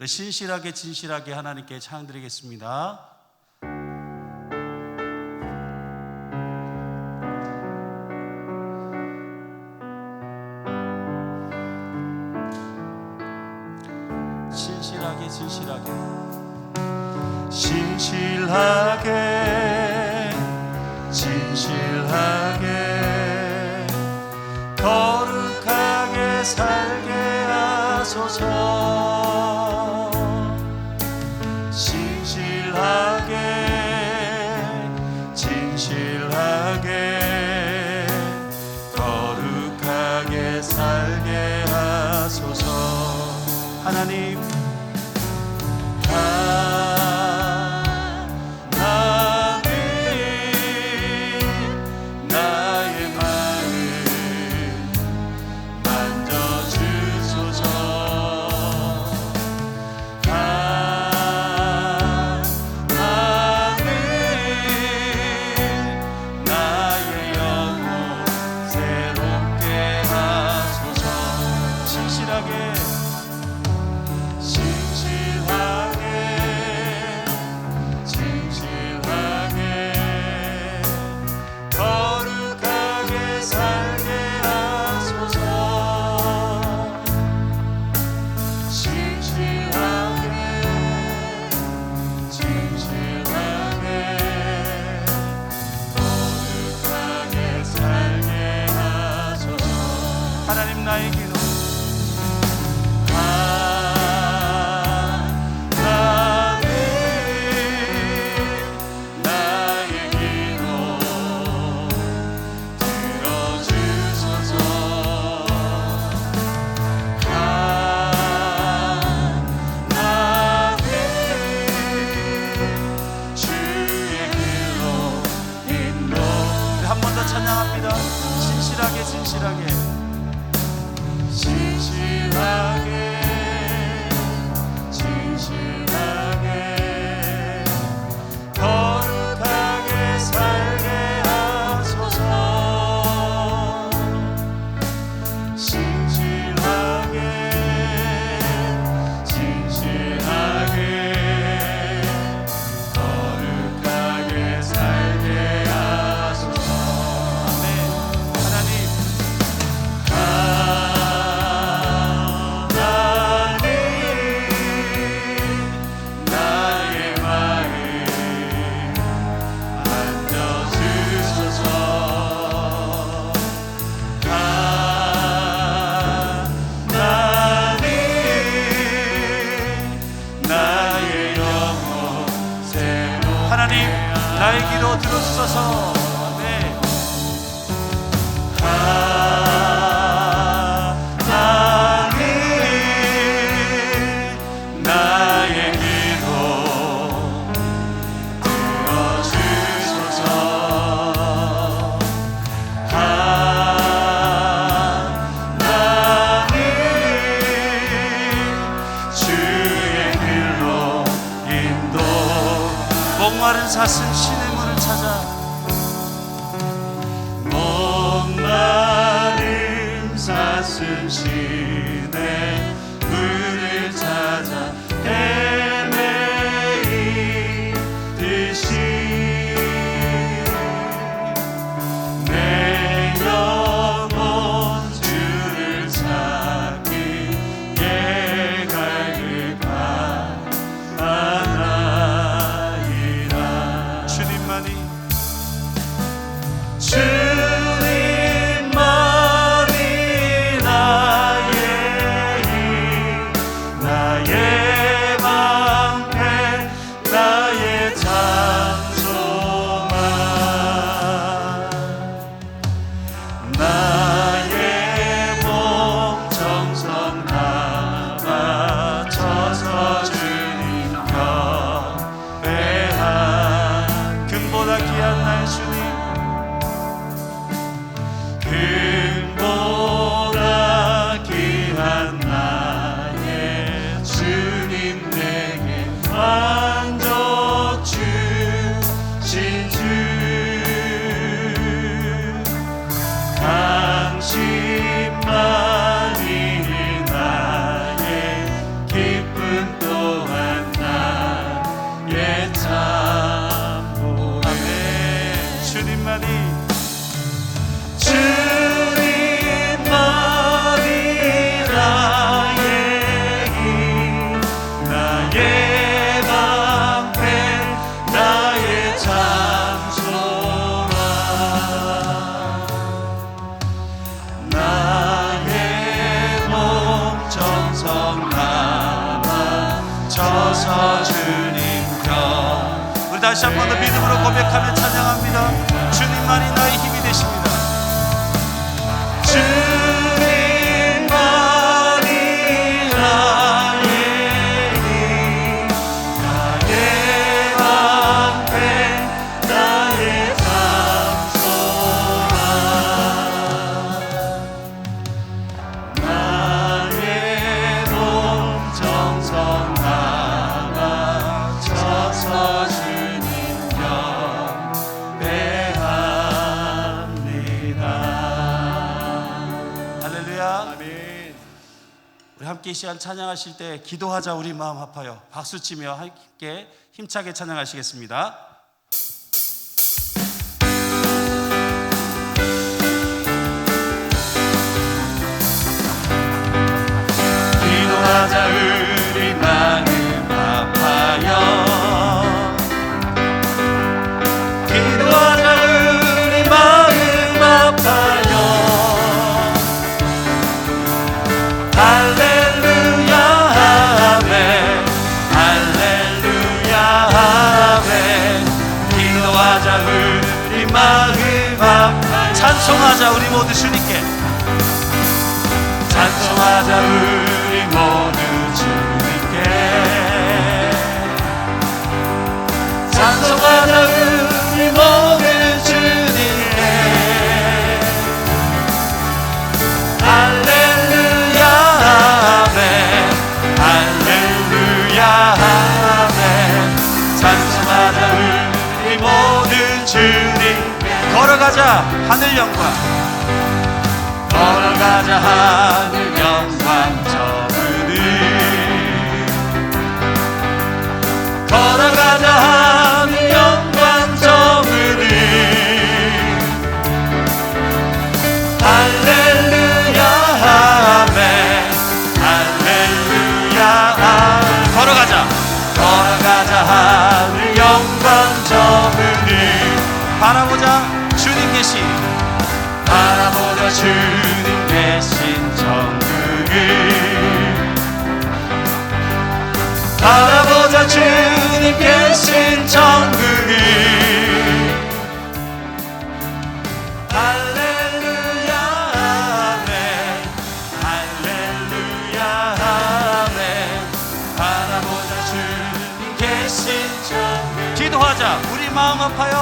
신실하게 진실하게 하나님께 찬양드리겠습니다. 신실하게 진실하게 신실하게 진실하게 거룩하게 살게 하소서. 신실하게 진실하게 거룩하게 살게 하소서. 하나님 하나님 나의 기도 찬양합니다. 진실하게 진실하게 진실하게 진실하게 거룩하게 살게 하소서. 신실하게 진실하게 거룩하게 살게 하소서. 하나님 나의 기도 들어주소서. 네. 하나님 나의 기도 들어주소서. 하나님 주의 길로 인도. 목마른 사슴 신의 문을 찾아 목마른 사슴 신의 문을 찾아 헤매이듯이 내 영혼 주를 찾기에 갈급하나이다. 주님만이 나의 힘 나의 방패 나의 장소만 나의 몸 정성 다 바쳐서 주님 경배한 금보다 귀한 나의 주님 금보다 귀한 나의 주 맞춰서 주님 편. 우리 다시 한 번 더 믿음으로 고백하며 찬양합니다. 주님만이 나의 힘이 되십니다. 주님만이 나의 힘, 나의 방패, 나의 담소라. 나의 몸 정성 다 맞춰서 주님 경배합니다. 할렐루야. 우리 함께 이 시간 찬양하실 때 기도하자 우리 마음 아파요. 박수치며 함께 힘차게 찬양하시겠습니다. 기도하자 우리 마음 아파요. 기도하자 우리 마음 아파요. 할렐루야 아멘, 할렐루야 아멘. 기도하자 우리 마음 아파요. 찬송하자 우리 모두 주님께. 찬송하자 우리 모두 주님께. 찬송하자 우리 모두 주님께. 할렐루야 아멘, 할렐루야 아멘. 찬송하자 우리 모두 주님께. 걸어가자 하늘 영광. 걸어가자 하늘 영광 저으리. 걸어가자 하늘 영광 저으리. 할렐루야 아멘, 할렐루야 아멘. 걸어가자. 걸어가자 하늘 영광 저으리. 바라보자 주님 계신. 바라보자 주님 계신 천국을. 바라보자 주님 계신 천국을. 할렐루야 아멘, 할렐루야 아멘. 바라보자 주님 계신 천국을. 기도하자 우리 마음 아파요.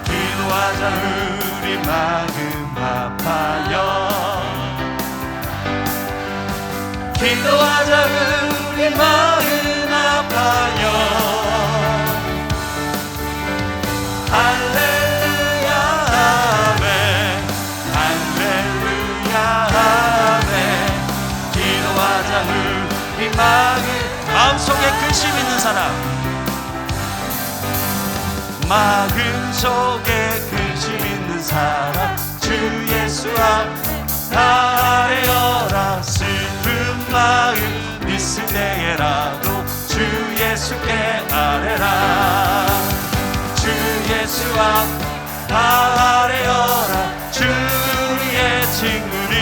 기도하자 우리 마음 아파요. 기도하자 우리 마음 아파요. 할렐루야 아멘, 할렐루야 아멘. 기도하자 우리 마음속에 근심 있는 사람. 마음속에 근심 있는 사람 주 예수 앞 아뢰어라. 슬픈 마음 있을 때에라도 주 예수께 아뢰라. 주 예수 앞 아뢰어라. 주의 친구니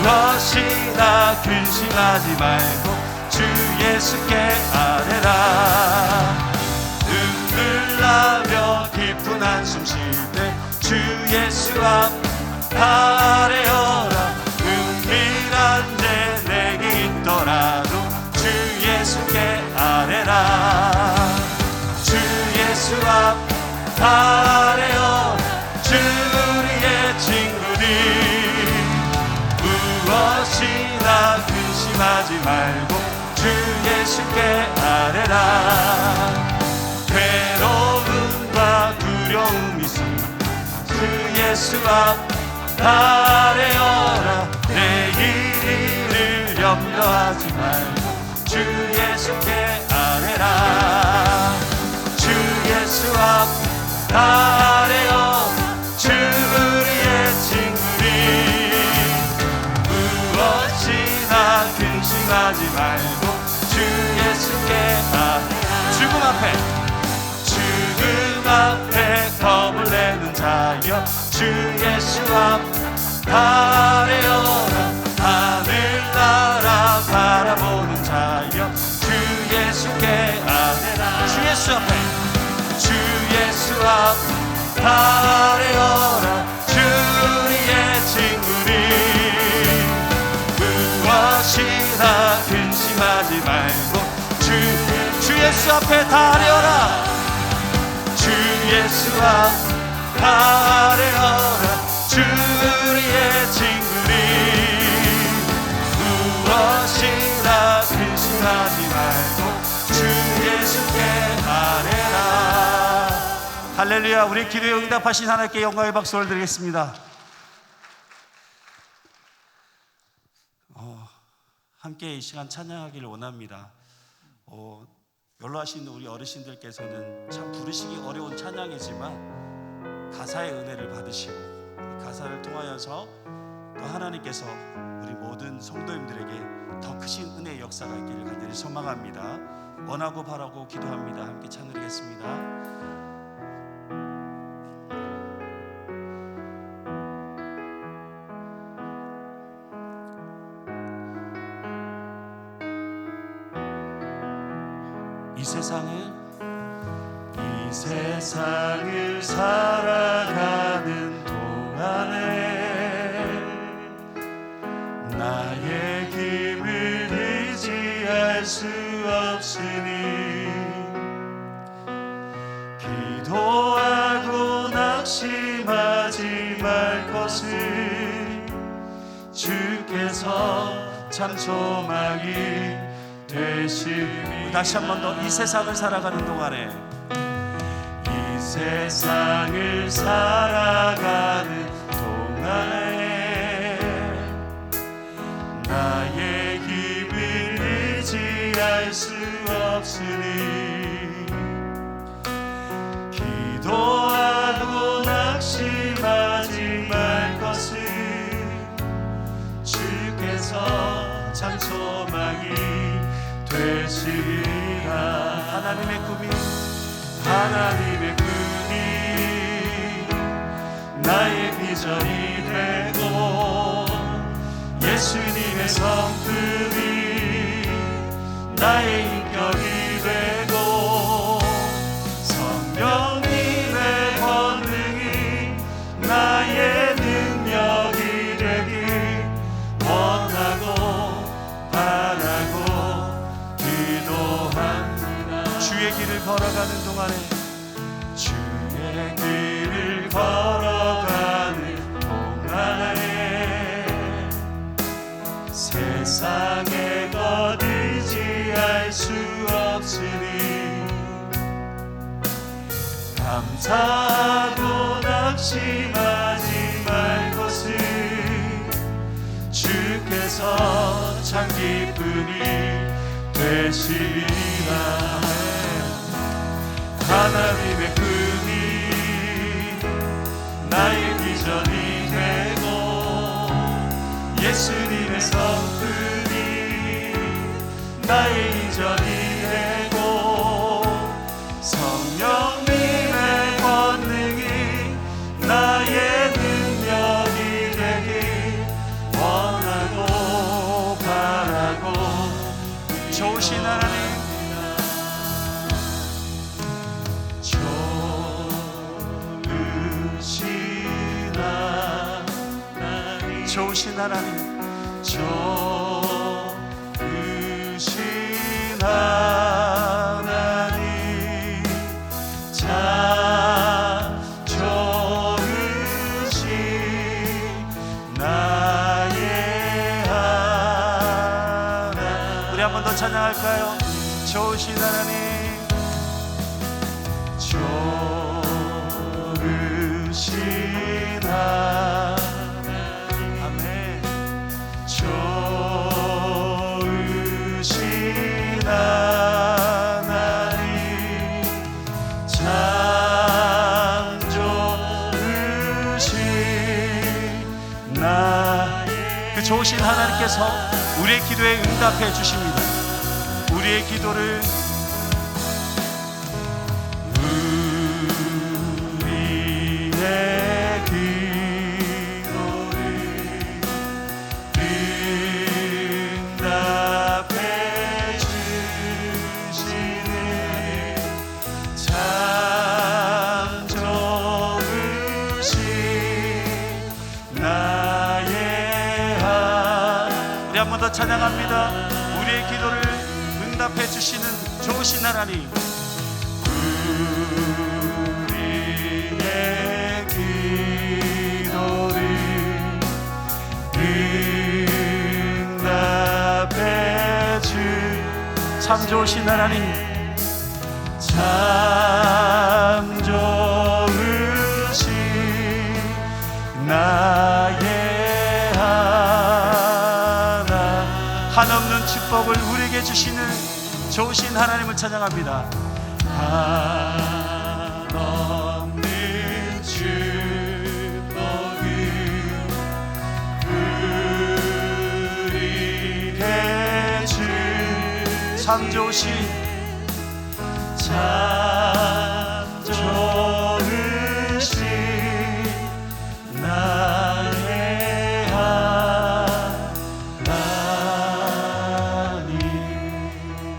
무엇이나 근심하지 말고 주 예수께 아뢰라. 눈물나며 깊은 한숨 쉴 때 주 예수 앞 아뢰어라. 은밀한 데 내게 있더라도 주 예수께 아뢰라. 주 예수 앞 아뢰어라. 주 우리의 친구니 무엇이나 근심하지 말고 주 예수께 아뢰라. 괴로움과 두려움이 있을 주 예수 앞 아뢰어라. 내일을 염려하지 말고 주 예수께 아뢰라. 주 예수 앞 아뢰어라. 주 우리의 친구니 무엇이나 근심하지 말고 주 예수께 아뢰라. 죽음 앞에 죽음 앞에 겁을 내는 자여 주 예수 앞 아뢰어라. 하늘나라 예수 앞에 주 예수 앞 아뢰어라 주의 친구니 무엇이나 근심하지 말고 주 예수 앞에 아뢰어라 주 예수 앞 아뢰어라 주의 친구니 무엇이나 근심하지 말고 주 예수께 아뢰라. 할렐루야. 우리 기도에 응답하신 하나님께 영광의 박수를 드리겠습니다. 함께 이 시간 찬양하기를 원합니다. 연로하신 우리 어르신들께서는 참 부르시기 어려운 찬양이지만 가사의 은혜를 받으시고 가사를 통하여서 또 하나님께서 우리 모든 성도님들에게 더 크신 은혜의 역사가 있기를 간절히 소망합니다. 원하고 바라고 기도합니다. 함께 찬양하겠습니다. 이 세상을 살아가는 동안에 나의 힘을 의지할 수 없으니 기도하고 낙심하지 말 것을 주께서 참 소망이 되시니. 다시 한 번 더 이 세상을 살아가는 동안에 이 세상을 살아가는 동안에 나의 힘을 의지할 수 없으니 기도하고 낙심하지 말 것을 주께서 참 소망이 되시리라. 하나님의 꿈이 나의 비전이 되고 예수님의 성품이 나의 인격이 되고 성령님의 권능이 나의 능력이 되길 원하고 바라고 기도합니다. 주의 길을 걸어가는 동안에 세상에 것 의지할 수 없으니 감사하고 낙심하지 말 것을 주께서 참 기쁨이 되시리라. 하나님의 꿈이 나의 비전이 되고 예수님의 성품이 나의 이전이 되고 성령님의 권능이 나의 능력이 되길 원하고 바라고 좋으신 하나님 좋으신 하나님 좋으신 하나님 참 좋으신 나의 하나님. 우리 한 번 더 찬양할까요? 좋으신 하나님 좋으신 하나님 좋으신 하나님 참 좋으신 나의 그 좋으신 하나님께서 우리의 기도에 응답해 주십니다. 우리의 기도를 찬양합니다. 우리의 기도를 응답해 주시는 좋으신 하나님, 우리의 기도를 응답해 주 참 좋으신 하나님, 참 좋으신 나의 하나님, 한없는 축복을 우리에게 주시는 좋으신 하나님을 찬양합니다. 한없는 축복을 우리에게 주 참 좋으신, 참 좋으신 나의 하나님.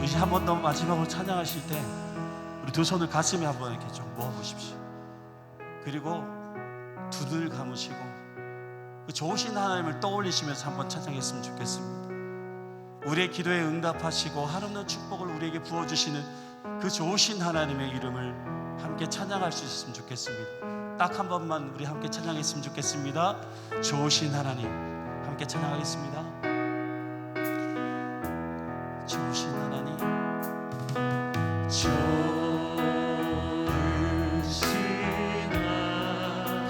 이제 한 번 더 마지막으로 찬양하실 때 우리 두 손을 가슴에 한번 이렇게 좀 모아보십시오. 그리고 두 눈을 감으시고 그 좋으신 하나님을 떠올리시면서 한번 찬양했으면 좋겠습니다. 우리의 기도에 응답하시고 한없는 축복을 우리에게 부어주시는 그 좋으신 하나님의 이름을 함께 찬양할 수 있었으면 좋겠습니다. 딱 한 번만 우리 함께 찬양했으면 좋겠습니다. 좋으신 하나님 함께 찬양하겠습니다. 좋으신 하나님, 좋으신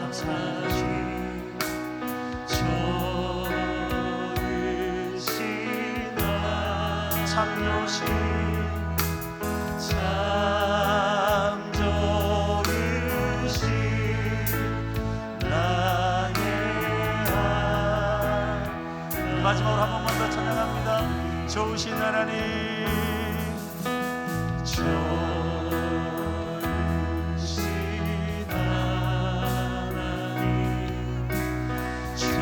감사합니다. 참 좋으신, 참 좋으신 나의 하나님. 마지막으로 한 번만 더 찬양합니다. 좋으신 하나님, 좋으신 하나님, 좋으신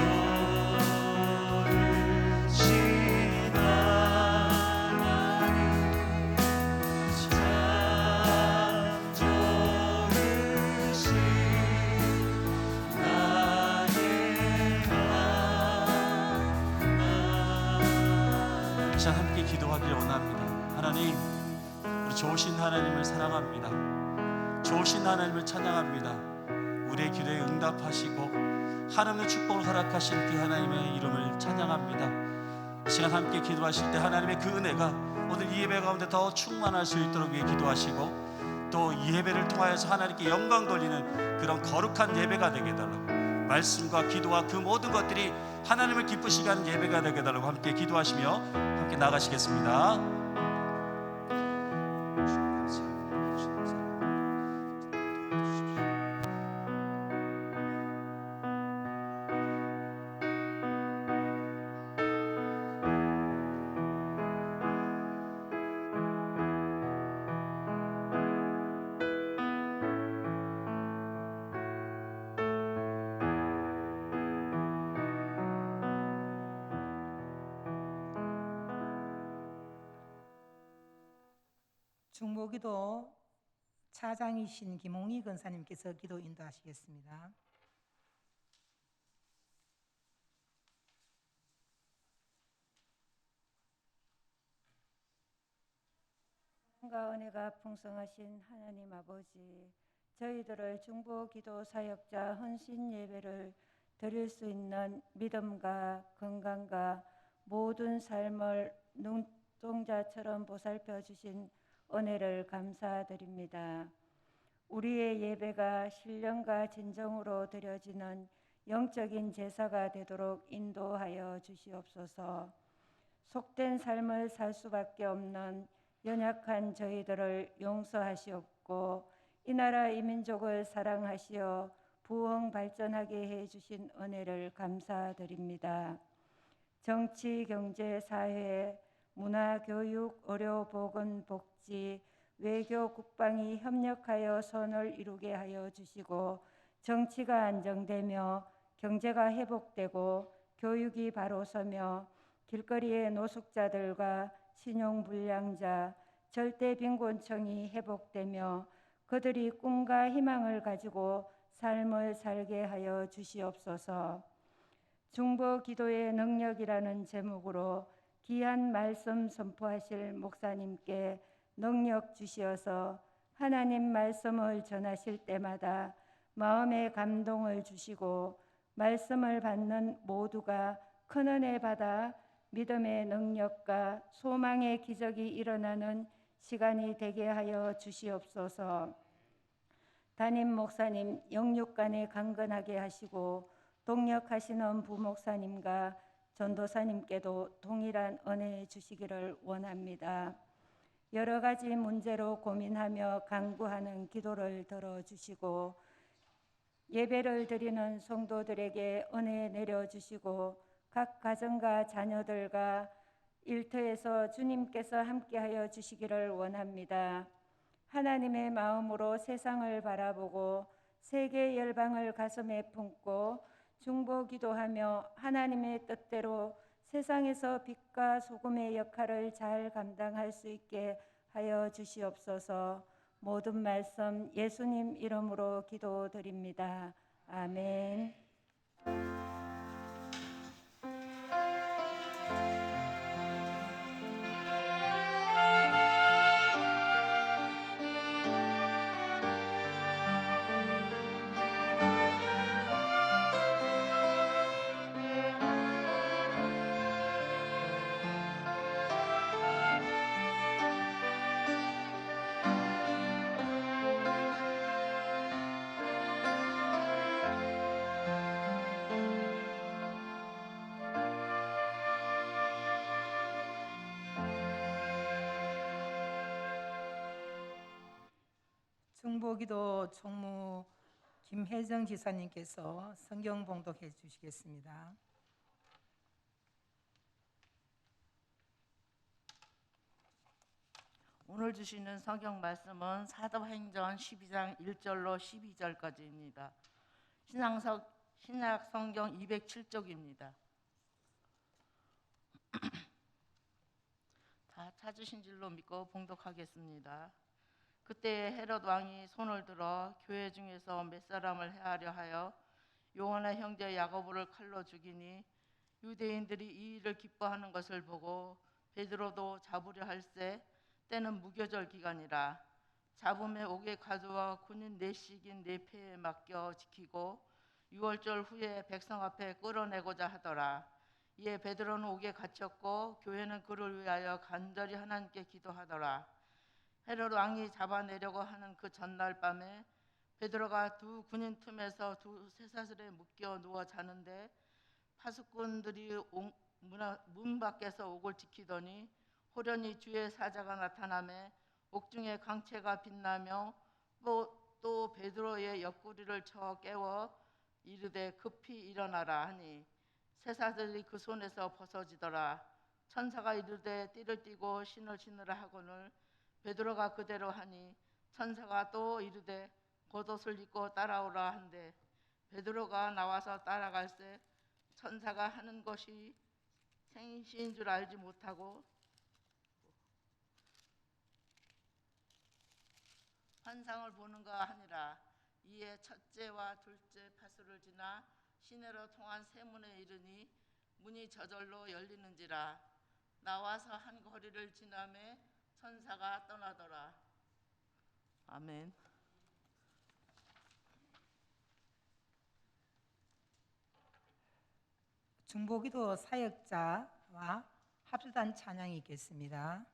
하나님, 참 좋으신 나의 자, 함께 기도하길 원합니다. 하나님, 우리 좋으신 하나님을 사랑합니다. 좋으신 하나님을 찬양합니다. 우리의 기도에 응답하시고 하나님의 축복을 허락하신 그 하나님의 이름을 찬양합니다. 이 시간 함께 기도하실 때 하나님의 그 은혜가 오늘 이 예배 가운데 더 충만할 수 있도록 위해 기도하시고 또 이 예배를 통하여서 하나님께 영광 돌리는 그런 거룩한 예배가 되게 해달라고, 말씀과 기도와 그 모든 것들이 하나님을 기쁘시게 하는 예배가 되게 해달라고 함께 기도하시며 함께 나가시겠습니다. 중보기도 차장이신 김홍희 권사님께서 기도 인도하시겠습니다. 사랑과 은혜가 풍성하신 하나님 아버지, 저희들을 중보기도 사역자 헌신 예배를 드릴 수 있는 믿음과 건강과 모든 삶을 눈동자처럼 보살펴 주신 은혜를 감사드립니다. 우리의 예배가 신령과 진정으로 드려지는 영적인 제사가 되도록 인도하여 주시옵소서. 속된 삶을 살 수밖에 없는 연약한 저희들을 용서하시옵고 이 나라 이 민족을 사랑하시어 부흥 발전하게 해주신 은혜를 감사드립니다. 정치, 경제, 사회, 문화, 교육, 의료, 보건, 복지, 외교, 국방이 협력하여 선을 이루게 하여 주시고 정치가 안정되며 경제가 회복되고 교육이 바로 서며 길거리의 노숙자들과 신용불량자, 절대빈곤층이 회복되며 그들이 꿈과 희망을 가지고 삶을 살게 하여 주시옵소서. 중보기도의 능력이라는 제목으로 귀한 말씀 선포하실 목사님께 능력 주시어서 하나님 말씀을 전하실 때마다 마음의 감동을 주시고 말씀을 받는 모두가 큰 은혜 받아 믿음의 능력과 소망의 기적이 일어나는 시간이 되게 하여 주시옵소서. 담임 목사님 영육간에 강건하게 하시고 동력하시는 부목사님과 전도사님께도 동일한 은혜 주시기를 원합니다. 여러 가지 문제로 고민하며 간구하는 기도를 들어주시고 예배를 드리는 성도들에게 은혜 내려주시고 각 가정과 자녀들과 일터에서 주님께서 함께하여 주시기를 원합니다. 하나님의 마음으로 세상을 바라보고 세계 열방을 가슴에 품고 중보기도하며 하나님의 뜻대로 세상에서 빛과 소금의 역할을 잘 감당할 수 있게 하여 주시옵소서. 모든 말씀 예수님 이름으로 기도드립니다. 아멘. 중보기도 총무 김혜정 지사님께서 성경 봉독해 주시겠습니다. 오늘 주시는 성경 말씀은 사도행전 12장 1절로 12절까지입니다. 신약 성경 207쪽입니다. 다 찾으신 줄로 믿고 봉독하겠습니다. 그때 헤롯 왕이 손을 들어 교회 중에서 몇 사람을 해하려 하여 요한의 형제 야고보를 칼로 죽이니 유대인들이 이 일을 기뻐하는 것을 보고 베드로도 잡으려 할세 때는 무교절 기간이라 잡음에 옥에 가두어 군인 4씩인 4패에 맡겨 지키고 6월절 후에 백성 앞에 끌어내고자 하더라. 이에 베드로는 옥에 갇혔고 교회는 그를 위하여 간절히 하나님께 기도하더라. 헤롯 왕이 잡아내려고 하는 그 전날 밤에 베드로가 두 군인 틈에서 두 쇠사슬에 묶여 누워 자는데 파수꾼들이 문 밖에서 옥을 지키더니 호련히 주의 사자가 나타나매 옥중에 강채가 빛나며 또 베드로의 옆구리를 쳐 깨워 이르되 급히 일어나라 하니 쇠사슬이 그 손에서 벗어지더라. 천사가 이르되 띠를 띠고 신을 신으라 하거늘 베드로가 그대로 하니 천사가 또 이르되 겉옷을 입고 따라오라 한데 베드로가 나와서 따라갈새 천사가 하는 것이 생시인 줄 알지 못하고 환상을 보는가 하니라. 이에 첫째와 둘째 파수를 지나 시내로 통한 세문에 이르니 문이 저절로 열리는지라. 나와서 한 거리를 지나매 천사가 떠나더라. 아멘. 중보기도 사역자와 합주단 찬양이 있겠습니다.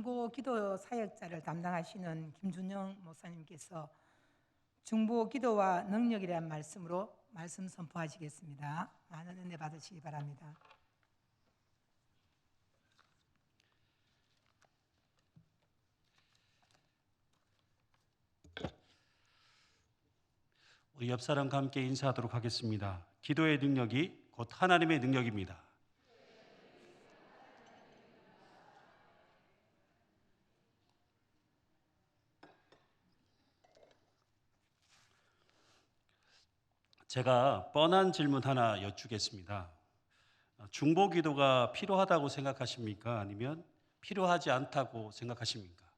중보 기도 사역자를 담당하시는 김준영 목사님께서 중보 기도와 능력이라는 말씀으로 말씀 선포하시겠습니다. 많은 은혜 받으시기 바랍니다. 우리 옆 사람과 함께 인사하도록 하겠습니다. 기도의 능력이 곧 하나님의 능력입니다. 제가 뻔한 질문 하나 여쭙겠습니다. 중보 기도가 필요하다고 생각하십니까? 아니면 필요하지 않다고 생각하십니까?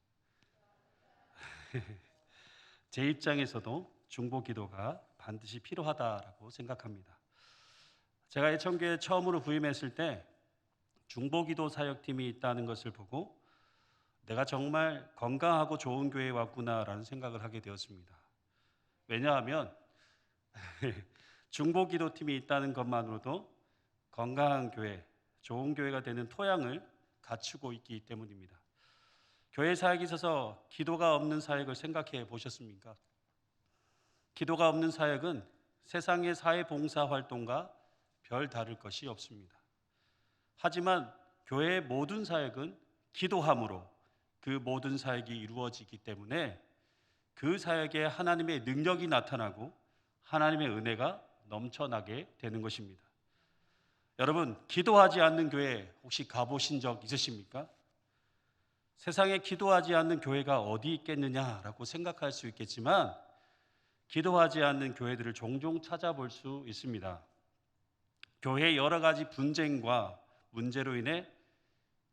제 입장에서도 중보 기도가 반드시 필요하다라고 생각합니다. 제가 예천교회 처음으로 부임했을 때 중보 기도 사역팀이 있다는 것을 보고 내가 정말 건강하고 좋은 교회에 왔구나라는 생각을 하게 되었습니다. 왜냐하면 중보 기도팀이 있다는 것만으로도 건강한 교회, 좋은 교회가 되는 토양을 갖추고 있기 때문입니다. 교회 사역에 있어서 기도가 없는 사역을 생각해 보셨습니까? 기도가 없는 사역은 세상의 사회 봉사 활동과 별 다를 것이 없습니다. 하지만 교회의 모든 사역은 기도함으로 그 모든 사역이 이루어지기 때문에 그 사역에 하나님의 능력이 나타나고 하나님의 은혜가 넘쳐나게 되는 것입니다. 여러분, 기도하지 않는 교회 혹시 가보신 적 있으십니까? 세상에 기도하지 않는 교회가 어디 있겠느냐라고 생각할 수 있겠지만 기도하지 않는 교회들을 종종 찾아볼 수 있습니다. 교회의 여러 가지 분쟁과 문제로 인해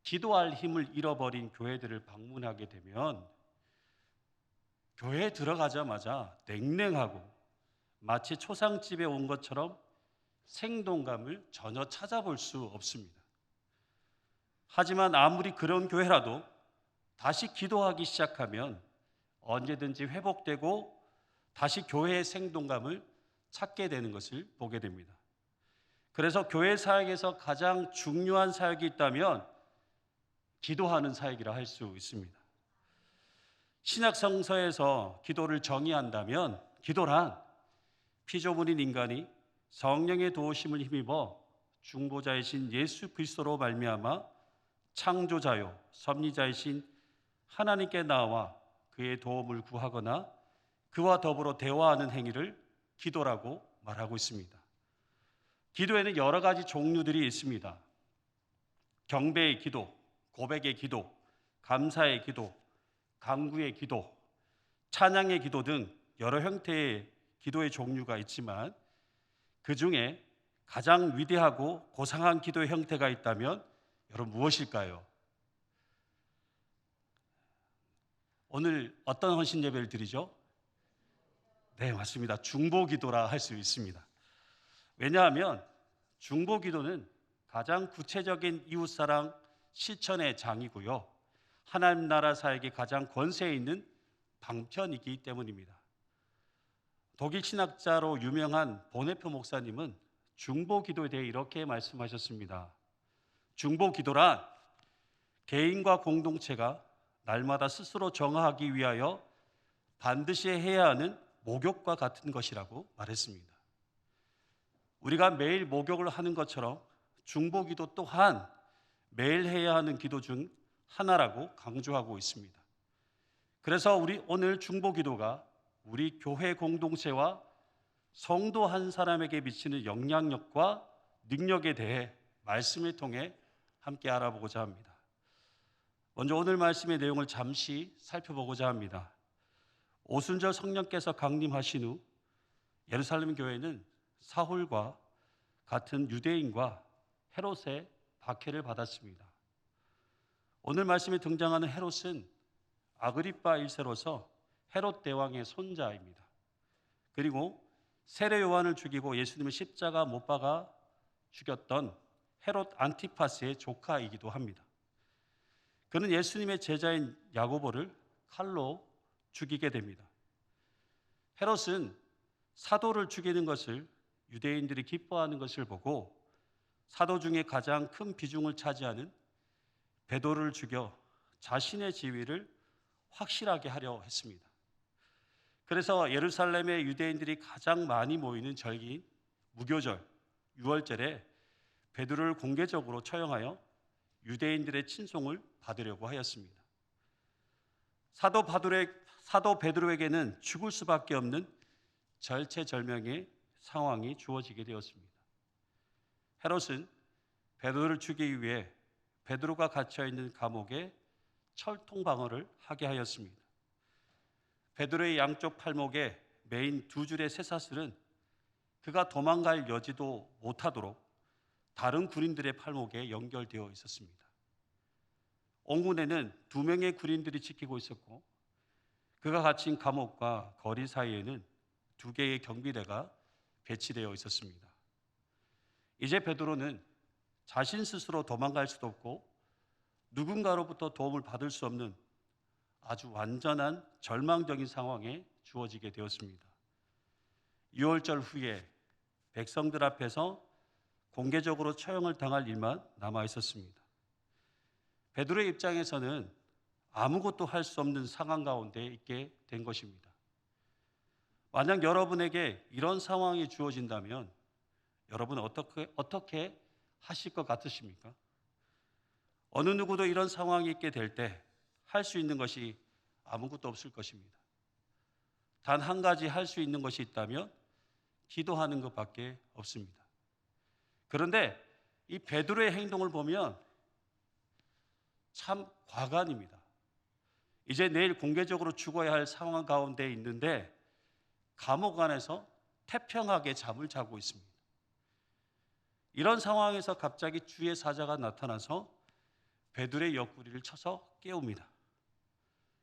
기도할 힘을 잃어버린 교회들을 방문하게 되면 교회에 들어가자마자 냉랭하고 마치 초상집에 온 것처럼 생동감을 전혀 찾아볼 수 없습니다. 하지만 아무리 그런 교회라도 다시 기도하기 시작하면 언제든지 회복되고 다시 교회의 생동감을 찾게 되는 것을 보게 됩니다. 그래서 교회 사역에서 가장 중요한 사역이 있다면 기도하는 사역이라 할 수 있습니다. 신약 성서에서 기도를 정의한다면 기도란 피조물인 인간이 성령의 도우심을 힘입어 중보자이신 예수 그리스도로 말미암아 창조자요 섭리자이신 하나님께 나와 그의 도움을 구하거나 그와 더불어 대화하는 행위를 기도라고 말하고 있습니다. 기도에는 여러 가지 종류들이 있습니다. 경배의 기도, 고백의 기도, 감사의 기도, 간구의 기도, 찬양의 기도 등 여러 형태의 기도의 종류가 있지만 그 중에 가장 위대하고 고상한 기도의 형태가 있다면 여러분 무엇일까요? 오늘 어떤 헌신 예배를 드리죠? 네, 맞습니다. 중보 기도라 할 수 있습니다. 왜냐하면 중보 기도는 가장 구체적인 이웃사랑 실천의 장이고요. 하나님 나라 사역에 가장 권세 있는 방편이기 때문입니다. 독일 신학자로 유명한 보네표 목사님은 중보 기도에 대해 이렇게 말씀하셨습니다. 중보 기도란 개인과 공동체가 날마다 스스로 정화하기 위하여 반드시 해야 하는 목욕과 같은 것이라고 말했습니다. 우리가 매일 목욕을 하는 것처럼 중보 기도 또한 매일 해야 하는 기도 중 하나라고 강조하고 있습니다. 그래서 우리 오늘 중보 기도가 우리 교회 공동체와 성도 한 사람에게 미치는 영향력과 능력에 대해 말씀을 통해 함께 알아보고자 합니다. 먼저 오늘 말씀의 내용을 잠시 살펴보고자 합니다. 오순절 성령께서 강림하신 후 예루살렘 교회는 사울과 같은 유대인과 헤롯의 박해를 받았습니다. 오늘 말씀에 등장하는 헤롯은 아그리빠 1세로서 헤롯 대왕의 손자입니다. 그리고 세례 요한을 죽이고 예수님을 십자가 못 박아 죽였던 헤롯 안티파스의 조카이기도 합니다. 그는 예수님의 제자인 야고보를 칼로 죽이게 됩니다. 헤롯은 사도를 죽이는 것을 유대인들이 기뻐하는 것을 보고 사도 중에 가장 큰 비중을 차지하는 베드로를 죽여 자신의 지위를 확실하게 하려 했습니다. 그래서 예루살렘의 유대인들이 가장 많이 모이는 절기인 무교절, 유월절에 베드로를 공개적으로 처형하여 유대인들의 친송을 받으려고 하였습니다. 사도 베드로에게는 죽을 수밖에 없는 절체절명의 상황이 주어지게 되었습니다. 헤롯은 베드로를 죽이기 위해 베드로가 갇혀 있는 감옥에 철통 방어를 하게 하였습니다. 베드로의 양쪽 팔목에 매인 두 줄의 쇠사슬은 그가 도망갈 여지도 못하도록 다른 군인들의 팔목에 연결되어 있었습니다. 옹문에는 2명의 군인들이 지키고 있었고 그가 갇힌 감옥과 거리 사이에는 2개의 경비대가 배치되어 있었습니다. 이제 베드로는 자신 스스로 도망갈 수도 없고 누군가로부터 도움을 받을 수 없는 아주 완전한 절망적인 상황에 주어지게 되었습니다. 유월절 후에 백성들 앞에서 공개적으로 처형을 당할 일만 남아 있었습니다. 베드로의 입장에서는 아무것도 할 수 없는 상황 가운데 있게 된 것입니다. 만약 여러분에게 이런 상황이 주어진다면 여러분은 어떻게 하실 것 같으십니까? 어느 누구도 이런 상황이 있게 될 때 할 수 있는 것이 아무것도 없을 것입니다. 단 한 가지 할 수 있는 것이 있다면 기도하는 것밖에 없습니다. 그런데 이 베드로의 행동을 보면 참 과간입니다. 이제 내일 공개적으로 죽어야 할 상황 가운데 있는데 감옥 안에서 태평하게 잠을 자고 있습니다. 이런 상황에서 갑자기 주의 사자가 나타나서 베드로의 옆구리를 쳐서 깨웁니다.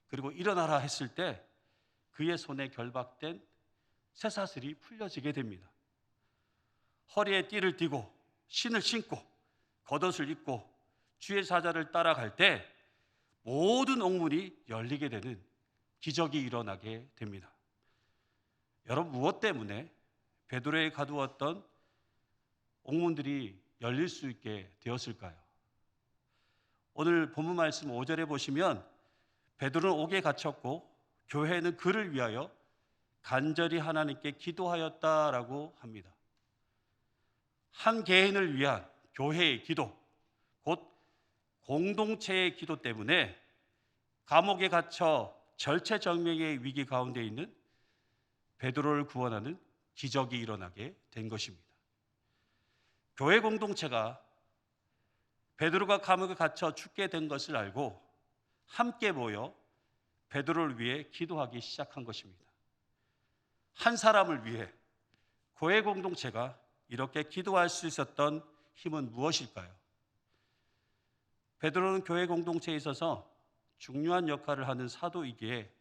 그리고 일어나라 했을 때 그의 손에 결박된 쇠사슬이 풀려지게 됩니다. 허리에 띠를 띠고 신을 신고 겉옷을 입고 주의 사자를 따라갈 때 모든 옥문이 열리게 되는 기적이 일어나게 됩니다. 여러분, 무엇 때문에 베드로에 가두었던 옥문들이 열릴 수 있게 되었을까요? 오늘 본문 말씀 5절에 보시면 베드로는 옥에 갇혔고 교회는 그를 위하여 간절히 하나님께 기도하였다라고 합니다. 한 개인을 위한 교회의 기도, 곧 공동체의 기도 때문에 감옥에 갇혀 절체절명의 위기 가운데 있는 베드로를 구원하는 기적이 일어나게 된 것입니다. 교회 공동체가 베드로가 감옥에 갇혀 죽게 된 것을 알고 함께 모여 베드로를 위해 기도하기 시작한 것입니다. 한 사람을 위해 교회 공동체가 이렇게 기도할 수 있었던 힘은 무엇일까요? 베드로는 교회 공동체에 있어서 중요한 역할을 하는 사도이기에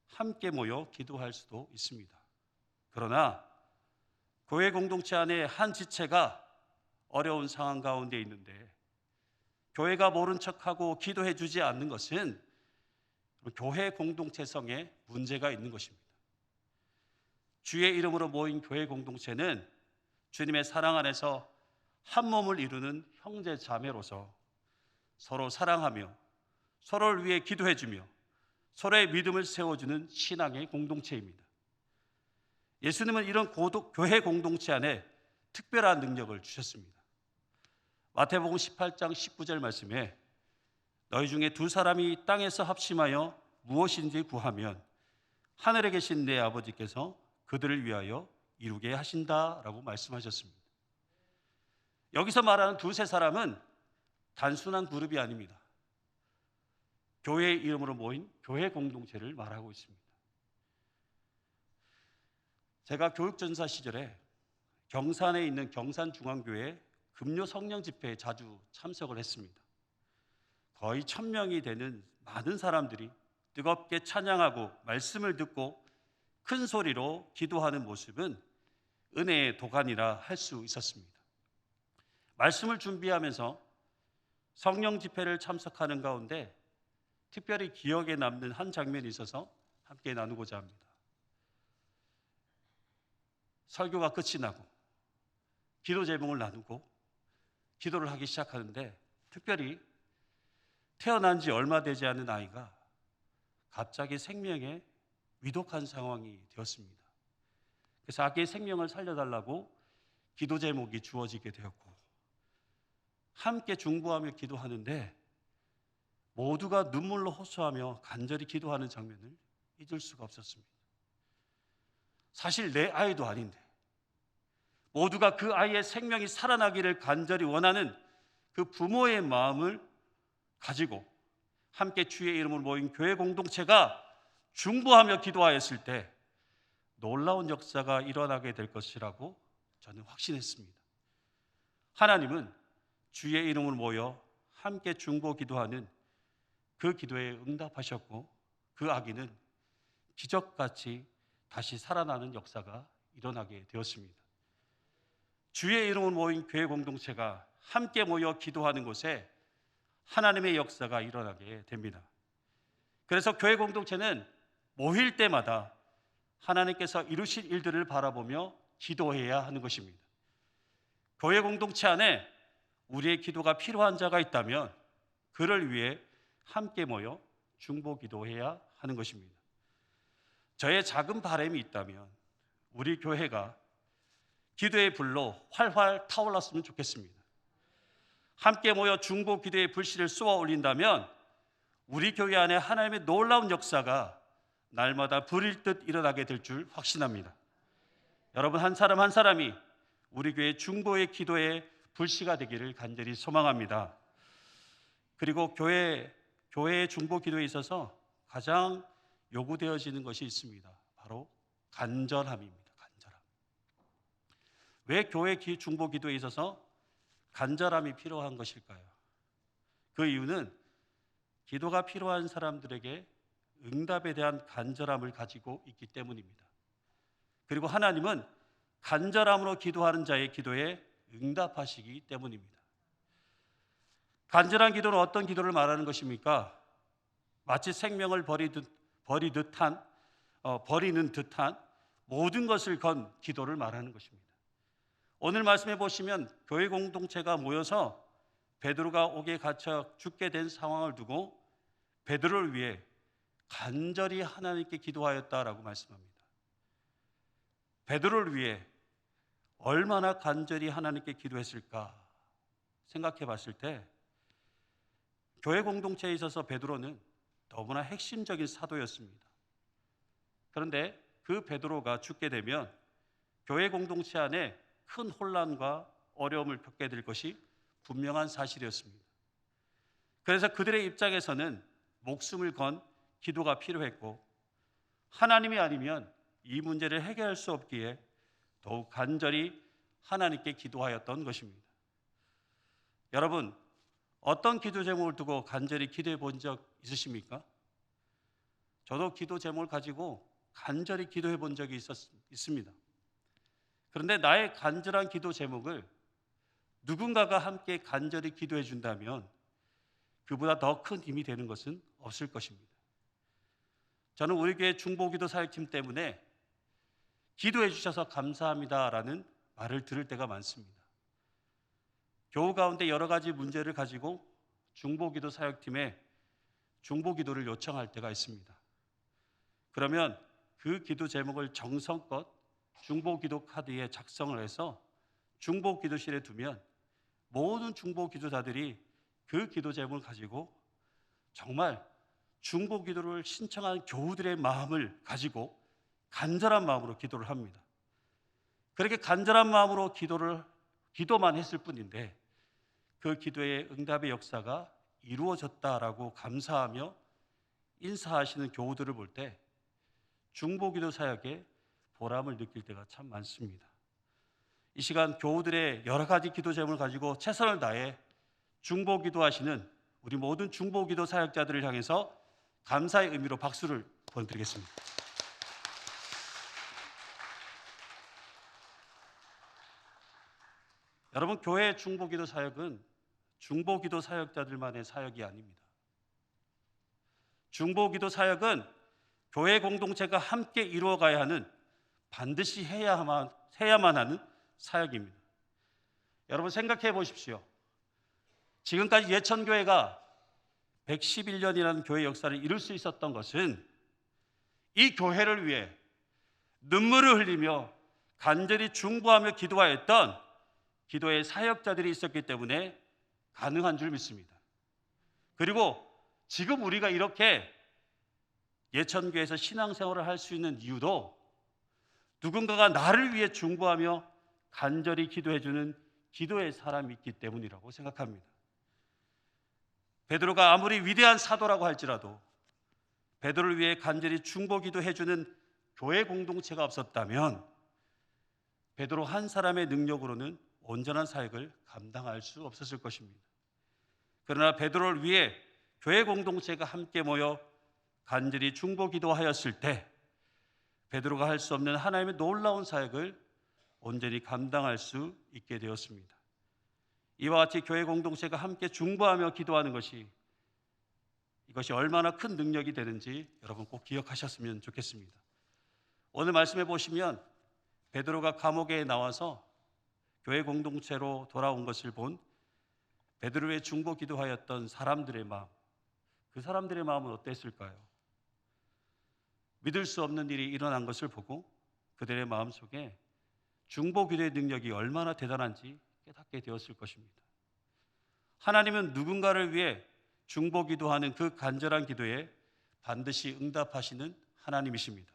함께 모여 기도할 수도 있습니다. 그러나 교회 공동체 안에 한 지체가 어려운 상황 가운데 있는데 교회가 모른 척하고 기도해 주지 않는 것은 교회 공동체성에 문제가 있는 것입니다. 주의 이름으로 모인 교회 공동체는 주님의 사랑 안에서 한 몸을 이루는 형제 자매로서 서로 사랑하며 서로를 위해 기도해 주며 서로의 믿음을 세워주는 신앙의 공동체입니다. 예수님은 이런 교회 공동체 안에 특별한 능력을 주셨습니다. 마태복음 18장 19절 말씀에 너희 중에 2사람이 땅에서 합심하여 무엇인지 구하면 하늘에 계신 내 아버지께서 그들을 위하여 이루게 하신다라고 말씀하셨습니다. 여기서 말하는 2-3사람은 단순한 그룹이 아닙니다. 교회의 이름으로 모인 교회 공동체를 말하고 있습니다. 제가 교육전사 시절에 경산에 있는 경산중앙교회 금요 성령 집회에 자주 참석을 했습니다. 거의 1000명이 되는 많은 사람들이 뜨겁게 찬양하고 말씀을 듣고 큰 소리로 기도하는 모습은 은혜의 도가니라 할 수 있었습니다. 말씀을 준비하면서 성령 집회를 참석하는 가운데 특별히 기억에 남는 한 장면이 있어서 함께 나누고자 합니다. 설교가 끝이 나고 기도 제목을 나누고 기도를 하기 시작하는데 특별히 태어난 지 얼마 되지 않은 아이가 갑자기 생명에 위독한 상황이 되었습니다. 그래서 아기의 생명을 살려달라고 기도 제목이 주어지게 되었고, 함께 중보하며 기도하는데 모두가 눈물로 호소하며 간절히 기도하는 장면을 잊을 수가 없었습니다. 사실 내 아이도 아닌데 모두가 그 아이의 생명이 살아나기를 간절히 원하는 그 부모의 마음을 가지고 함께 주의 이름으로 모인 교회 공동체가 중보하며 기도하였을 때 놀라운 역사가 일어나게 될 것이라고 저는 확신했습니다. 하나님은 주의 이름으로 모여 함께 중보 기도하는 그 기도에 응답하셨고, 그 아기는 기적같이 다시 살아나는 역사가 일어나게 되었습니다. 주의 이름으로 모인 교회 공동체가 함께 모여 기도하는 곳에 하나님의 역사가 일어나게 됩니다. 그래서 교회 공동체는 모일 때마다 하나님께서 이루실 일들을 바라보며 기도해야 하는 것입니다. 교회 공동체 안에 우리의 기도가 필요한 자가 있다면 그를 위해 함께 모여 중보 기도해야 하는 것입니다. 저의 작은 바람이 있다면 우리 교회가 기도의 불로 활활 타올랐으면 좋겠습니다. 함께 모여 중보 기도의 불씨를 쏘아 올린다면 우리 교회 안에 하나님의 놀라운 역사가 날마다 불일 듯 일어나게 될 줄 확신합니다. 여러분 한 사람 한 사람이 우리 교회 중보의 기도의 불씨가 되기를 간절히 소망합니다. 그리고 교회의 중보 기도에 있어서 가장 요구되어지는 것이 있습니다. 바로 간절함입니다. 간절함. 왜 교회 중보 기도에 있어서 간절함이 필요한 것일까요? 그 이유는 기도가 필요한 사람들에게 응답에 대한 간절함을 가지고 있기 때문입니다. 그리고 하나님은 간절함으로 기도하는 자의 기도에 응답하시기 때문입니다. 간절한 기도는 어떤 기도를 말하는 것입니까? 마치 생명을 버리는 듯한 모든 것을 건 기도를 말하는 것입니다. 오늘 말씀해 보시면 교회 공동체가 모여서 베드로가 옥에 갇혀 죽게 된 상황을 두고 베드로를 위해 간절히 하나님께 기도하였다라고 말씀합니다. 베드로를 위해 얼마나 간절히 하나님께 기도했을까 생각해 봤을 때 교회 공동체에 있어서 베드로는 너무나 핵심적인 사도였습니다. 그런데 그 베드로가 죽게 되면 교회 공동체 안에 큰 혼란과 어려움을 겪게 될 것이 분명한 사실이었습니다. 그래서 그들의 입장에서는 목숨을 건 기도가 필요했고 하나님이 아니면 이 문제를 해결할 수 없기에 더욱 간절히 하나님께 기도하였던 것입니다. 여러분, 어떤 기도 제목을 두고 간절히 기도해 본 적 있으십니까? 저도 기도 제목을 가지고 간절히 기도해 본 적이 있습니다. 그런데 나의 간절한 기도 제목을 누군가가 함께 간절히 기도해 준다면 그보다 더 큰 힘이 되는 것은 없을 것입니다. 저는 우리 교회 중보기도 사역팀 때문에 기도해 주셔서 감사합니다라는 말을 들을 때가 많습니다. 교우 가운데 여러 가지 문제를 가지고 중보기도 사역팀에 중보기도를 요청할 때가 있습니다. 그러면 그 기도 제목을 정성껏 중보기도 카드에 작성을 해서 중보기도실에 두면 모든 중보기도자들이 그 기도 제목을 가지고 정말 중보기도를 신청하는 교우들의 마음을 가지고 간절한 마음으로 기도를 합니다. 그렇게 간절한 마음으로 기도만 했을 뿐인데 그 기도의 응답의 역사가 이루어졌다라고 감사하며 인사하시는 교우들을 볼 때 중보기도 사역에 보람을 느낄 때가 참 많습니다. 이 시간 교우들의 여러 가지 기도 제목을 가지고 최선을 다해 중보기도하시는 우리 모든 중보기도 사역자들을 향해서 감사의 의미로 박수를 보내드리겠습니다. 여러분, 교회 중보기도 사역은 중보기도 사역자들만의 사역이 아닙니다. 중보기도 사역은 교회 공동체가 함께 이루어가야 하는 반드시 해야만 하는 사역입니다. 여러분 생각해 보십시오. 지금까지 예천교회가 111년이라는 교회 역사를 이룰 수 있었던 것은 이 교회를 위해 눈물을 흘리며 간절히 중보하며 기도하였던 기도의 사역자들이 있었기 때문에 가능한 줄 믿습니다. 그리고 지금 우리가 이렇게 예천교회에서 신앙생활을 할 수 있는 이유도 누군가가 나를 위해 중보하며 간절히 기도해주는 기도의 사람이 있기 때문이라고 생각합니다. 베드로가 아무리 위대한 사도라고 할지라도 베드로를 위해 간절히 중보 기도해주는 교회 공동체가 없었다면 베드로 한 사람의 능력으로는 온전한 사역을 감당할 수 없었을 것입니다. 그러나 베드로를 위해 교회 공동체가 함께 모여 간절히 중보 기도하였을 때 베드로가 할 수 없는 하나님의 놀라운 사역을 온전히 감당할 수 있게 되었습니다. 이와 같이 교회 공동체가 함께 중보하며 기도하는 이것이 얼마나 큰 능력이 되는지 여러분 꼭 기억하셨으면 좋겠습니다. 오늘 말씀해 보시면 베드로가 감옥에 나와서 교회 공동체로 돌아온 것을 본 베드로의 중보 기도하였던 사람들의 마음, 그 사람들의 마음은 어땠을까요? 믿을 수 없는 일이 일어난 것을 보고 그들의 마음속에 중보 기도의 능력이 얼마나 대단한지 깨닫게 되었을 것입니다. 하나님은 누군가를 위해 중보 기도하는 그 간절한 기도에 반드시 응답하시는 하나님이십니다.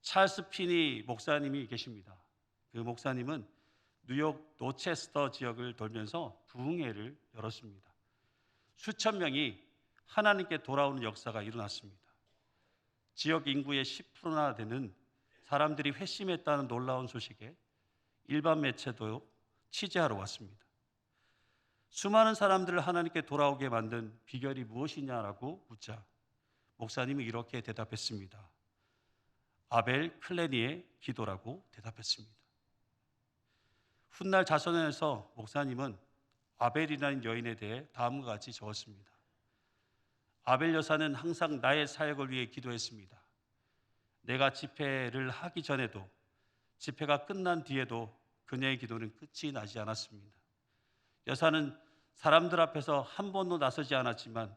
찰스 피니 목사님이 계십니다. 그 목사님은 뉴욕 노체스터 지역을 돌면서 부흥회를 열었습니다. 수천 명이 하나님께 돌아오는 역사가 일어났습니다. 지역 인구의 10%나 되는 사람들이 회심했다는 놀라운 소식에 일반 매체도 취재하러 왔습니다. 수많은 사람들을 하나님께 돌아오게 만든 비결이 무엇이냐라고 묻자 목사님이 이렇게 대답했습니다. 아벨 클레니의 기도라고 대답했습니다. 훗날 자서전에서 목사님은 아벨이라는 여인에 대해 다음과 같이 적었습니다. 아벨 여사는 항상 나의 사역을 위해 기도했습니다. 내가 집회를 하기 전에도 집회가 끝난 뒤에도 그녀의 기도는 끝이 나지 않았습니다. 여사는 사람들 앞에서 한 번도 나서지 않았지만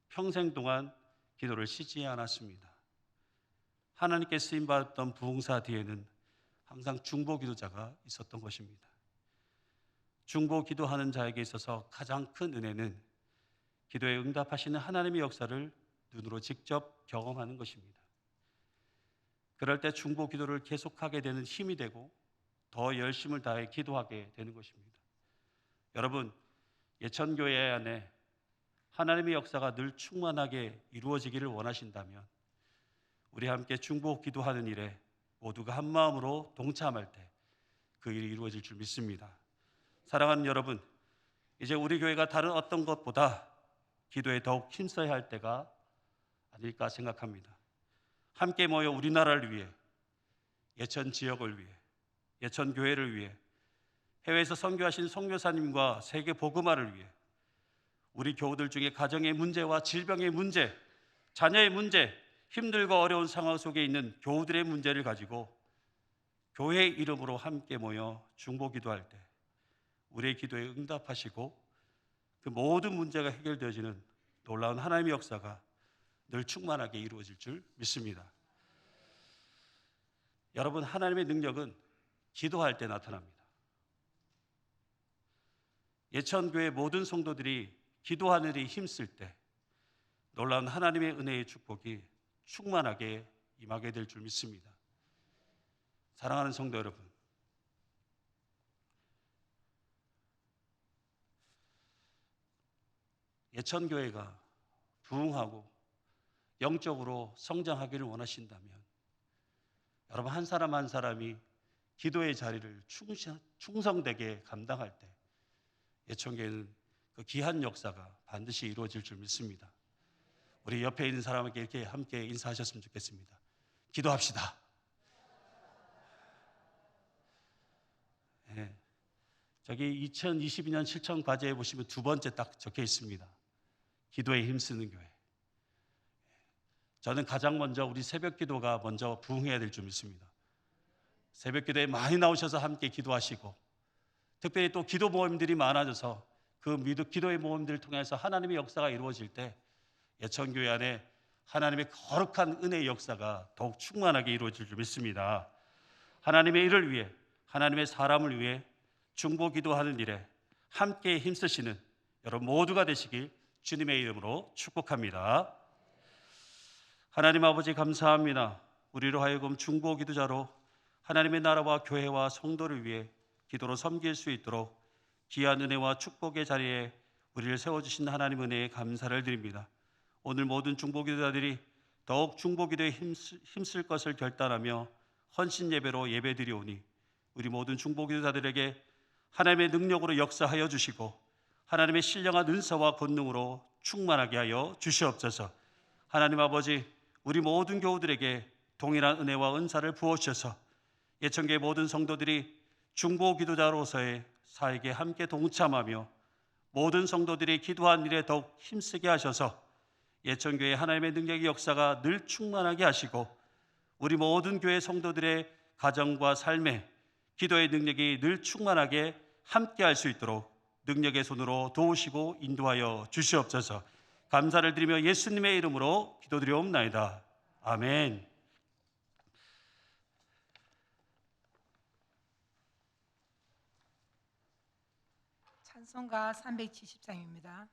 평생 동안 기도를 쉬지 않았습니다. 하나님께 쓰임받았던 부흥사 뒤에는 항상 중보 기도자가 있었던 것입니다. 중보 기도하는 자에게 있어서 가장 큰 은혜는 기도에 응답하시는 하나님의 역사를 눈으로 직접 경험하는 것입니다. 그럴 때 중보 기도를 계속하게 되는 힘이 되고 더 열심을 다해 기도하게 되는 것입니다. 여러분, 예천교회 안에 하나님의 역사가 늘 충만하게 이루어지기를 원하신다면 우리 함께 중보 기도하는 일에 모두가 한 마음으로 동참할 때 그 일이 이루어질 줄 믿습니다. 사랑하는 여러분, 이제 우리 교회가 다른 어떤 것보다 기도에 더욱 힘써야 할 때가 아닐까 생각합니다. 함께 모여 우리나라를 위해, 예천 지역을 위해, 예천 교회를 위해, 해외에서 선교하신 선교사님과 세계 복음화를 위해, 우리 교우들 중에 가정의 문제와 질병의 문제, 자녀의 문제, 힘들고 어려운 상황 속에 있는 교우들의 문제를 가지고 교회의 이름으로 함께 모여 중보 기도할 때 우리의 기도에 응답하시고 그 모든 문제가 해결되어지는 놀라운 하나님의 역사가 늘 충만하게 이루어질 줄 믿습니다. 여러분, 하나님의 능력은 기도할 때 나타납니다. 예천교회 모든 성도들이 기도하는 일에 힘쓸 때 놀라운 하나님의 은혜의 축복이 충만하게 임하게 될 줄 믿습니다. 사랑하는 성도 여러분, 예천교회가 부흥하고 영적으로 성장하기를 원하신다면 여러분 한 사람 한 사람이 기도의 자리를 충성되게 감당할 때 예천교회는 그 귀한 역사가 반드시 이루어질 줄 믿습니다. 우리 옆에 있는 사람에게 이렇게 함께 인사하셨으면 좋겠습니다. 기도합시다. 네. 저기 2022년 실천 과제에 보시면 두 번째 딱 적혀 있습니다. 기도에 힘쓰는 교회. 저는 가장 먼저 우리 새벽 기도가 먼저 부흥해야 될 줄 믿습니다. 새벽 기도에 많이 나오셔서 함께 기도하시고 특별히 또 기도 모임들이 많아져서 기도의 모험들을 통해서 하나님의 역사가 이루어질 때 예천교회 안에 하나님의 거룩한 은혜의 역사가 더욱 충만하게 이루어질 줄 믿습니다. 하나님의 일을 위해, 하나님의 사람을 위해 중보 기도하는 일에 함께 힘쓰시는 여러분 모두가 되시길 주님의 이름으로 축복합니다. 하나님 아버지 감사합니다. 우리로 하여금 중보 기도자로 하나님의 나라와 교회와 성도를 위해 기도로 섬길 수 있도록 귀한 은혜와 축복의 자리에 우리를 세워주신 하나님 은혜에 감사를 드립니다. 오늘 모든 중보 기도자들이 더욱 중보 기도에 힘쓸 것을 결단하며 헌신 예배로 예배드리오니 우리 모든 중보 기도자들에게 하나님의 능력으로 역사하여 주시고 하나님의 신령한 은사와 권능으로 충만하게 하여 주시옵소서. 하나님 아버지, 우리 모든 교우들에게 동일한 은혜와 은사를 부어주셔서 예천교회 모든 성도들이 중보 기도자로서의 사역에 함께 동참하며 모든 성도들이 기도한 일에 더욱 힘쓰게 하셔서 예천교회 하나님의 능력의 역사가 늘 충만하게 하시고 우리 모든 교회 성도들의 가정과 삶에 기도의 능력이 늘 충만하게 함께 할 수 있도록 능력의 손으로 도우시고 인도하여 주시옵소서. 감사를 드리며 예수님의 이름으로 기도드리옵나이다. 아멘. 찬송가 370장입니다.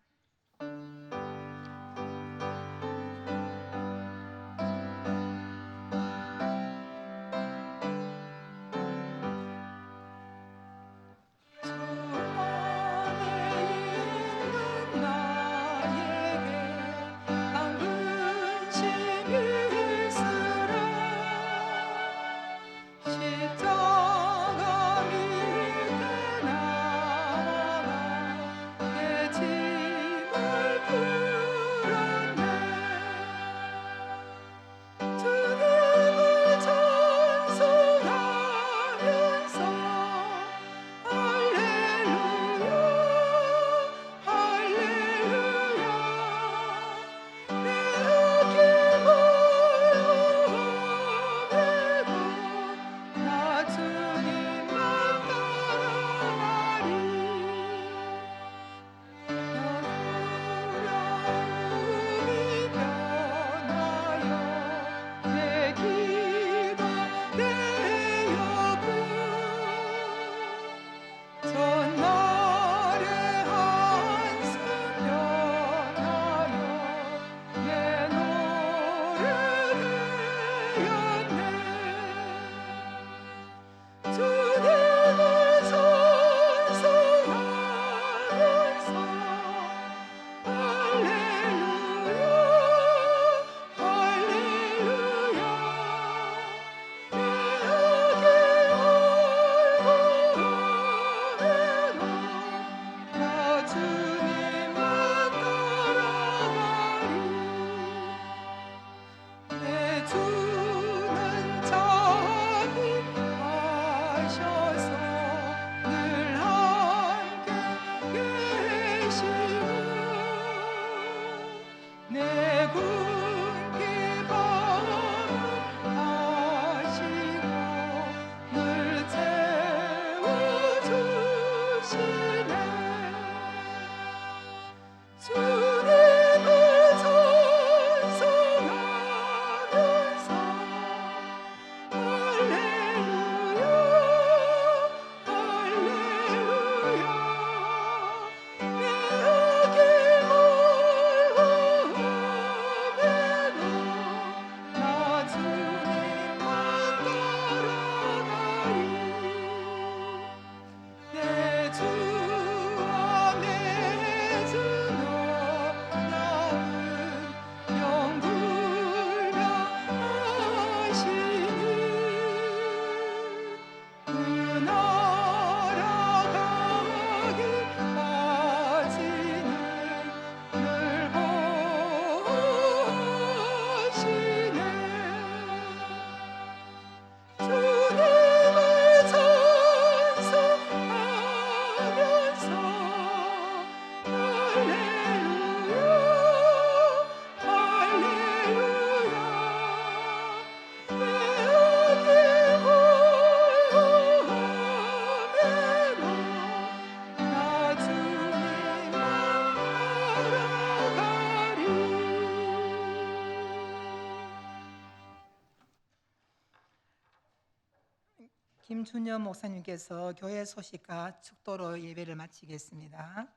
김준영 목사님께서 교회 소식과 축도로 예배를 마치겠습니다.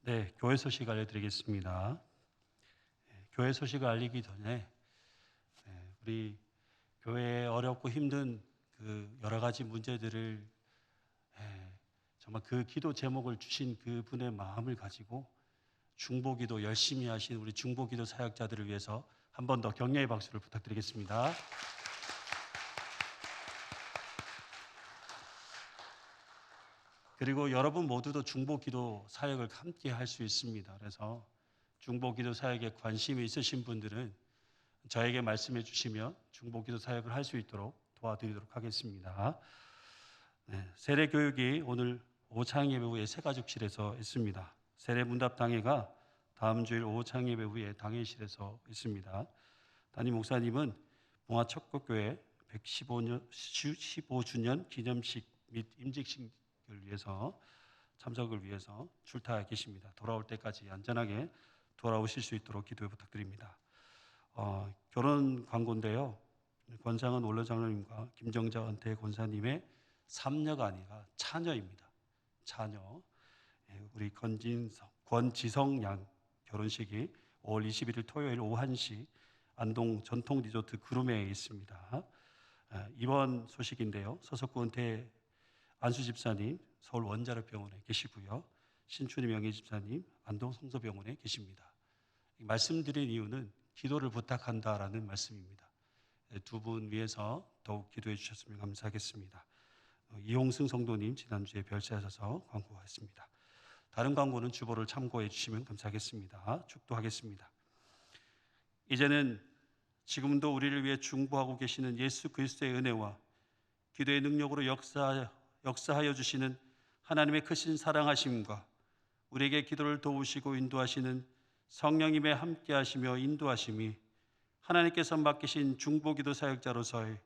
네, 교회 소식 알려드리겠습니다. 교회 소식을 알리기 전에 우리 교회에 어렵고 힘든 그 여러 가지 문제들을 정말 그 기도 제목을 주신 그분의 마음을 가지고 중보기도 열심히 하신 우리 중보기도 사역자들을 위해서 한 번 더 격려의 박수를 부탁드리겠습니다. 그리고 여러분 모두도 중보기도 사역을 함께 할 수 있습니다. 그래서 중보기도 사역에 관심이 있으신 분들은 저에게 말씀해 주시면 중보기도 사역을 할 수 있도록 도와드리도록 하겠습니다. 세례 교육이 오늘 오창 예배 후에 새가족실에서 있습니다. 세례 문답당회가 다음 주일 오창 예배 후에 당회실에서 있습니다. 담임 목사님은 봉화척곡교회 115주년 기념식 및 임직식을 위해서 참석을 위해서 출타해 계십니다. 돌아올 때까지 안전하게 돌아오실 수 있도록 기도해 부탁드립니다. 결혼 광고인데요. 권상은 원로장로님과 김정자 은퇴 권사님의 삼녀가 아니라 차녀입니다. 차녀. 우리 권지성 양 결혼식이 5월 21일 토요일 오후 1시 안동 전통리조트 그룸에 있습니다. 이번 소식인데요. 서석구 은퇴 안수 집사님 서울 원자력병원에 계시고요. 신춘희 명예 집사님 안동 성서병원에 계십니다. 말씀드린 이유는 기도를 부탁한다라는 말씀입니다. 두 분 위해서 더욱 기도해 주셨으면 감사하겠습니다. 이홍승 성도님 지난주에 별세하셔서 광고했습니다. 다른 광고는 주보를 참고해 주시면 감사하겠습니다. 축도하겠습니다. 이제는 지금도 우리를 위해 중보하고 계시는 예수 그리스도의 은혜와 기도의 능력으로 역사하여 주시는 하나님의 크신 사랑하심과 우리에게 기도를 도우시고 인도하시는 성령님의 함께하시며 인도하심이 하나님께서 맡기신 중보기도 사역자로서의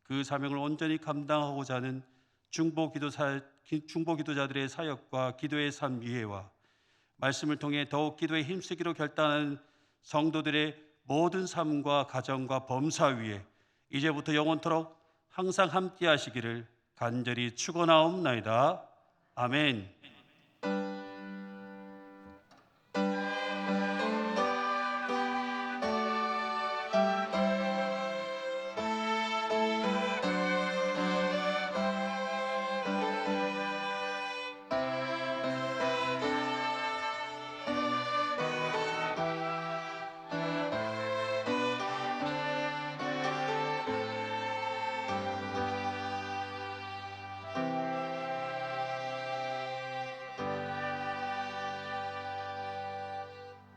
그 사명을 온전히 감당하고자 하는 중보기도자들의 사역과 기도의 삶 이해와 말씀을 통해 더욱 기도에 힘쓰기로 결단하는 성도들의 모든 삶과 가정과 범사 위에 이제부터 영원토록 항상 함께 하시기를 간절히 축원하옵나이다. 아멘.